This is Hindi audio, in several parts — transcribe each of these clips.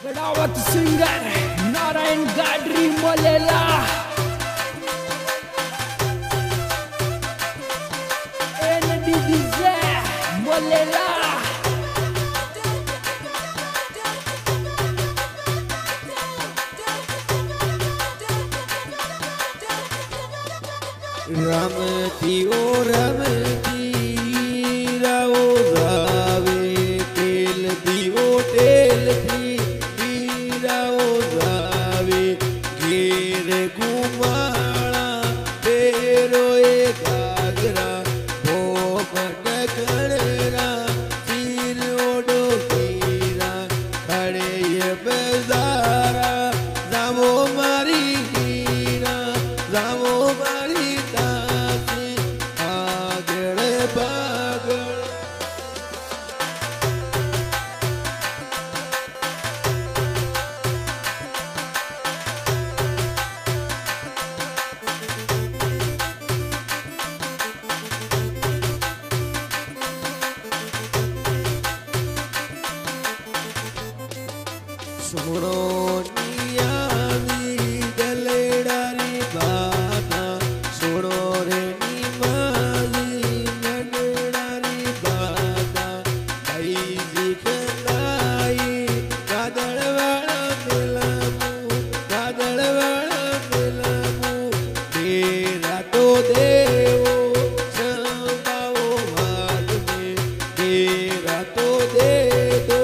गडावत सिंगर नारायण गाडरी मलेला NDDZ मलेला रमती ओ रमती राओ जावे तेल दीवो तेल थी राओ जावे घेर घुमाड़ा तेरो एक घाघरा भोपट खड़रा सिर ओडो हीरा खड़े ये बेजारा जावो मारी हीरा जावो मारी सुनो नियानी दलेडारी बाता सुनो रे निमाली नडडारी बाता भाई जिखनाई गादड़वाड़ा मिलामू तेरा तो देवो संभावो भाग में तेरा तो दे दो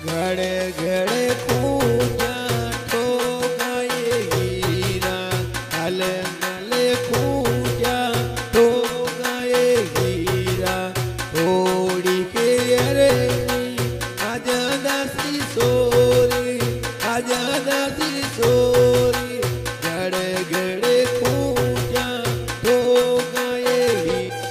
घड़े घड़े पूजा ठोकाए हीरा हले नले पूजा ठोकाए हीरा थोड़ी के अरे आजादासी सोरी घड़े घड़े पूजा ठोकाए हीरा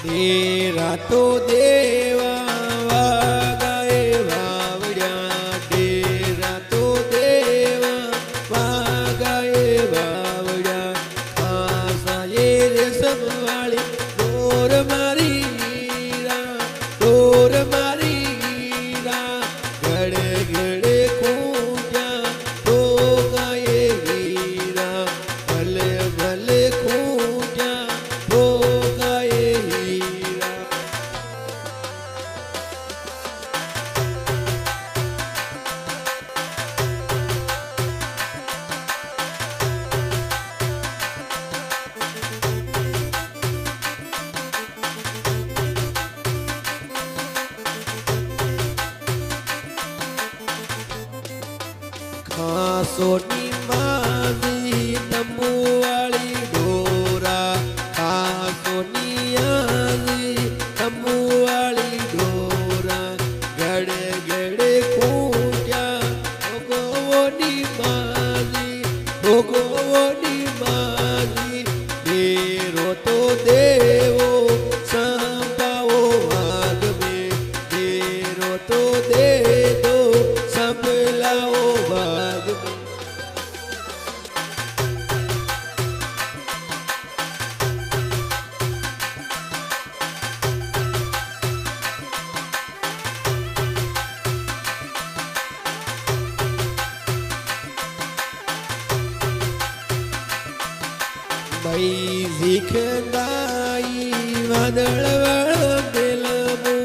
तेरा तो देवा वागाए वावड्या तेरा तो देवा वागाए वावड्या आसा ये रेशम वाली डोर मारी हीरा घड़े घड़े खूंजा तो गाए हीरा भले भले खूंजा तो गाए हीरा खासोनी माजी तंबू वाली डोरा खासोनी आजी तंबू वाली डोरा घड़े घड़े खूंजा भोगोनी माजी तेरो तो देवो संभावो भाग में तेरो तो दे दो संभलाओ भाग में भाई जिखनाई वादळवाळा मेलमू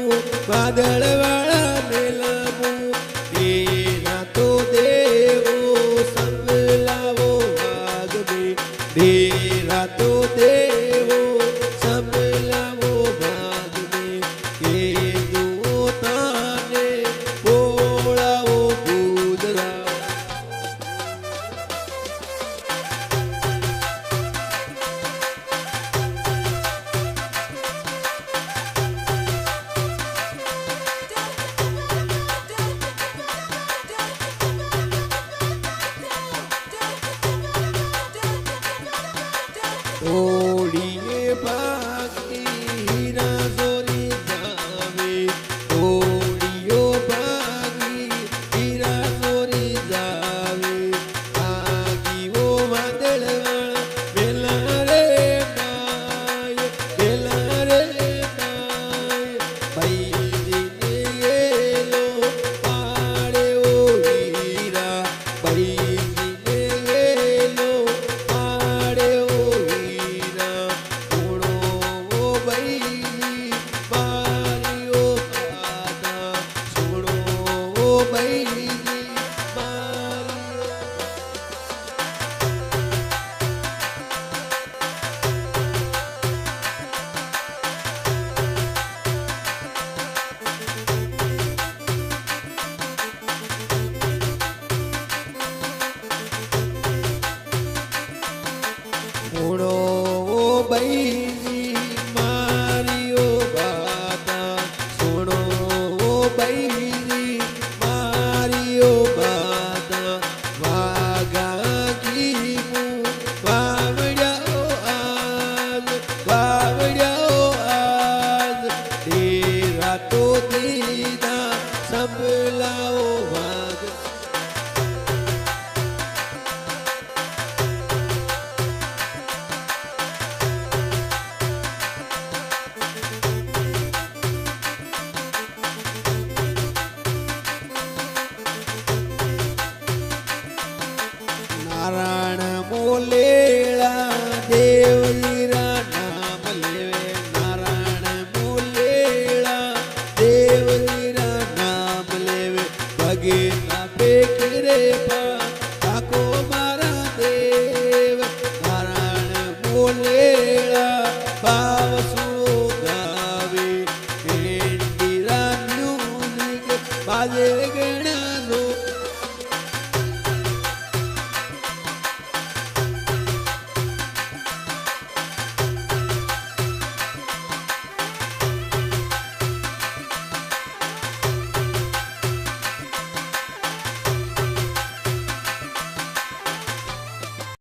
तेरा तो देवो संभलावो भाग में तेरा तो देवो संभलावो भाग में ये दो ताने बोलावो बूदरा ઓડીએ ભાગી હીરા ચોરી જાવે ઓડીઓ ભાગી હીરા ચોરી જાવે આગીઓ વાદળવાળા વેલા રે ડાય વેલા રે ડાય ભાઈ એલો પાડે ઓ હીરા ભાઈ એલો પાડે ઓ હીરા થોડો ઓ ભાઈ મારીઓ દાદા છોડો ઓ ભાઈ મારીઓ થોડો ઓ ભાઈ મારીઓ દાદા છોડો ઓ ભાઈ મારીઓ દાદા વાગા ગીમું વાવડ્યાઓ આજ તેરા તો દીદા સંભળાઓ વાગ નારાયણ મોલેલા દેવજી